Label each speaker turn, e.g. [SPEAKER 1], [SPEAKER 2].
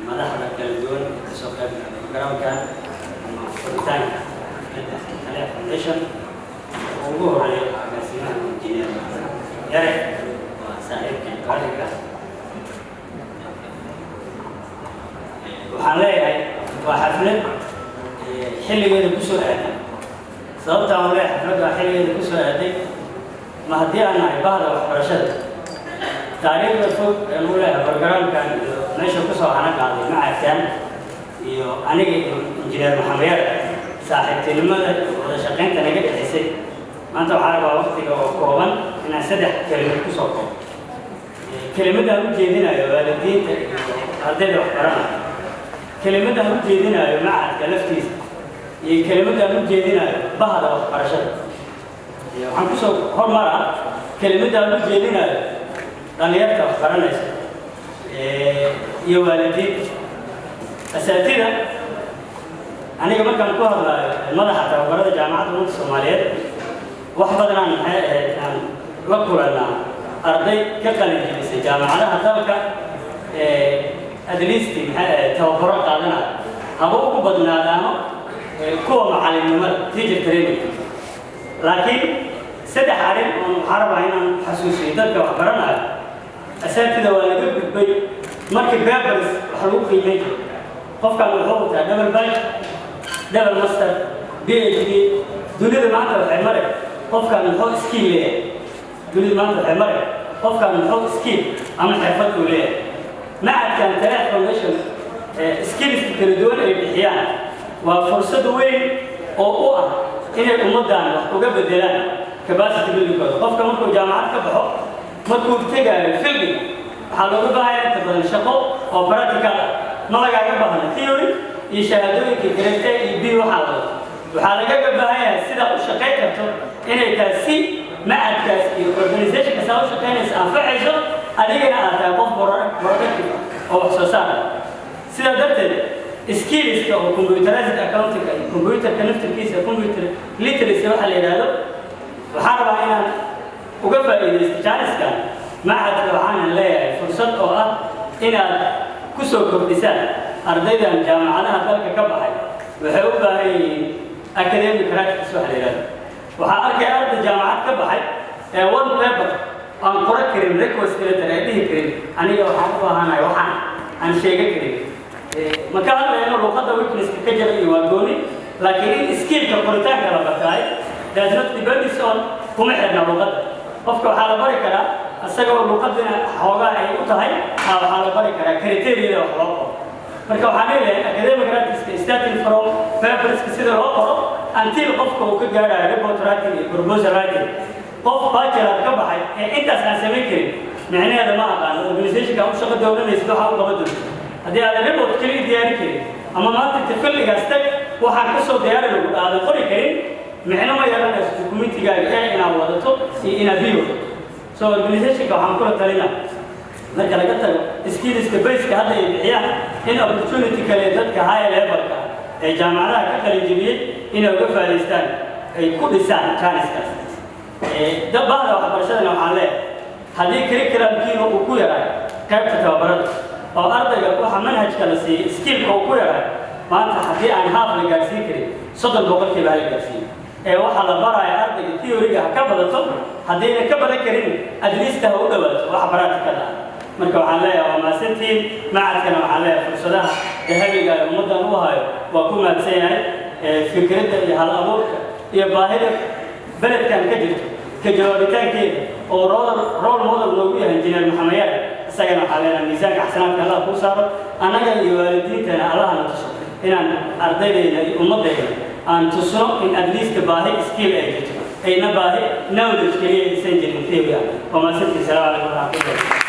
[SPEAKER 1] مدحنا كالدول كسوق الجرام كان فريتان على فاونديشن وجوه على مسؤولين الانجينير يارك وصاحب كذلك وحاليا وحفلة حلقة كسر هذا sababta aan leeyahay xafladda xilligeeda ku soo aaday ma haddii aan nahay bahda waxbarashada taariikhda fog ee uu leeyahay barnaamijkan iyo meesha ku soo hana qaaday macadkan iyo aniga injineer maxamed saaxiibtinimada wada shaqaynta naga dhaxaysay maanta waxaa rabaa waqtiga oo kooban inaan saddex kelmad ku soo koobo kelimada aan u jeedinayo waalidiinta iyo ardayda waxbaranaya kelimada aan u jeedinayo macadka laftiisa iyo kelimada aan u jeedinayo bahda waxbarashada waxaan ku soo hormaraa kelimada aan u jeedinayo dhalinyarta waxbaranaysa iyo waalidiinta asaatida aniga markaan ku hadlayo madaxa tababarada jaamacadda ummadda Soomaaliyeed wax badan aan la kulanaa arday ka qalin jebisay jaamacadaha dalka at least tababaro qaadanaya haba ugu badnaadaano kuwa macallinimada teacher training laakiin saddex arrin oo xarabaa inaan xasuusiyo dadka wax baranaya asaatida waa laga gudbay markii papers wax lagu qiimeeyo qofkan wuxuu wataa double bachelor double master PhD dunida maanta waxay maray qofkan wuxuu skill leeyahay dunida maanta waxay maray qofkan wuxuu skill ama xirfad u leeyahay macadkan Talaat Foundation skills kala duwan ay bixiyaan waa fursad weyn oo u ah inay ummaddan wax uga bedelaan capacity building qofka markuu jaamacad ka baxo markuu tagayo field waxaa looga baahan inta badan shaqo oo practical ma lagaga baahna theory iyo shahaadooyinka grade A iyo B waxaa lagaga baahan yahay sida u shaqayn karto inay tahay si macadkaas iyo organizationka saa u shaqaynaysa anfacayso adigana aad tahay qof productive oo wax soo saar sidaa darteed skills ka oo computerized accounting iyo computerka naftirkiisa computer literacy waxa la yiraahdo waxaan rabaa inaan uga faa'iideysto jaaniskan macadka waxaan leeyahay fursad oo ah inaad ku soo kordhisaan ardaydan jaamacadaha dalka ka baxay waxay u baahan yihiin academic practice waxa la yiraahdo waxaa arkay arday jaamacad ka baxay ee one paper aan qora karin request letter ay dhihi karin aniga waxaan u baahanahay waxaan aan sheegay karin ما كان لأنه لغة ويكنس كجرا يواجهوني لكن السكيل كقرطان كلا بتاعي لازم تبني سؤال هم إحنا لغة أفكر حالة بركة السجوا لغة حوجا أي وتهاي حالة بركة كريتيريا وحلاقة مركب حامل أكاديمي كراتيس استاتين فروم فابرس كسيدر أقرأ أنتي أفكر وكجرا ريبورت راتي بروبوزال راتي قف باكر كبحي أنت سأسميكري معناه هذا ما أقال الأورجنايزيشن كأو شغل دولة يسبحها وقبضه هذه على ريبورت كلي دياري كلي أما ما تتفق لي قصدك وحنكسر دياري لو هذا قري كريم معناه ما يرانا الكوميتي جاي إنا وضعته إنا بيو so organization كهم كل ترينا نرجع لقطة skills كبيس كهذا يبيع هنا opportunity كليتات كهاي level كجامعة كخلي جبيه هنا وقف الإنسان كل إنسان كان إنسان ده بعد واحد برشلونة وحاله هذه كريكلم كيلو وكويا كيف تتوبرد أو أرضك وح منهج كلاسي سكيل كوكويا ما أنت حكي عن هذا الجالسي كري صدق بقول كي بعد الجالسي وحلا برا يا أرضك الثيورية كبر الطب هذين كبر كريم أدريسته هو دول وحبرات كذا مركب عليا وما سنتين ما عرفنا عليا فرصة ذهبي قال مدة نوها وكم تسيني فكرة هالأمور يباهر بلد كان كجر كجوارتان كده أو رول موديل لوجيه إنجنير محمد سجن علينا ميزان أحسنات الله كوسار أنا جاي والدين تنا الله نتصل إن أرضينا أمضينا أن تصنع إن أدليس كباهي سكيل أيجت أي نباهي نولج كليه سنجل فيه وما سنتي سلام عليكم ورحمة الله